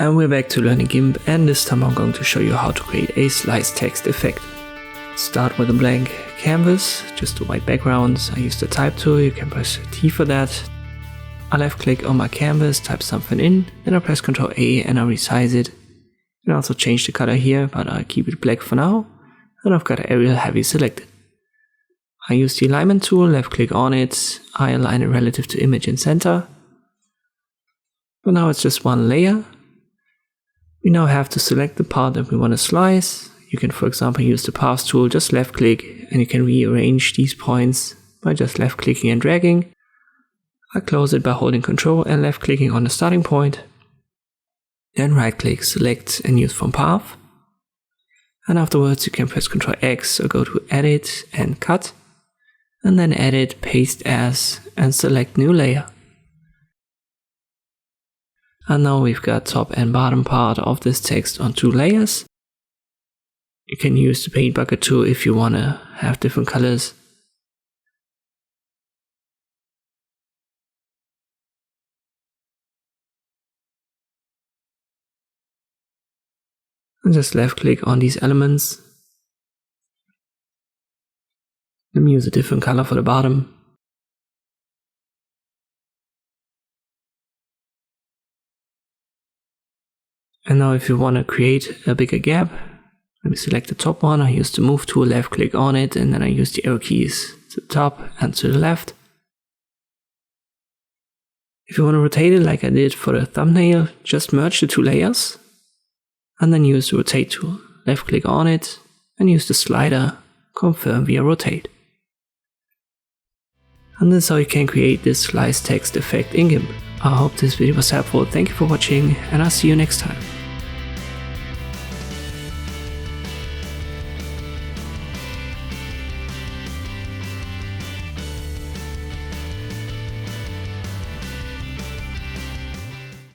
And we're back to learning Gimp, and this time I'm going to show you how to create a slice text effect. Start with a blank canvas, just a white background. I use the type tool, you can press T for that. I left click on my canvas, type something in, then I press Ctrl A and I resize it. You can also change the color here, but I keep it black for now. And I've got Arial Heavy selected. I use the alignment tool, left click on it, I align it relative to image in center. But now it's just one layer. We now have to select the part that we want to slice. You can, for example, use the path tool, just left click, and you can rearrange these points by just left clicking and dragging. I close it by holding Ctrl and left clicking on the starting point. Then right click, select and use from path. And afterwards you can press Ctrl X or go to Edit and Cut. And then Edit, Paste As and select New Layer. And now we've got top and bottom part of this text on 2 layers. You can use the paint bucket tool if you want to have different colors. And just left click on these elements. Let me use a different color for the bottom. And now if you want to create a bigger gap, let me select the top one. I use the move tool, left click on it, and then I use the arrow keys to the top and to the left. If you want to rotate it like I did for the thumbnail, just merge the 2 layers and then use the rotate tool. Left click on it and use the slider, confirm via rotate. And this is how you can create this slice text effect in Gimp. I hope this video was helpful. Thank you for watching and I'll see you next time.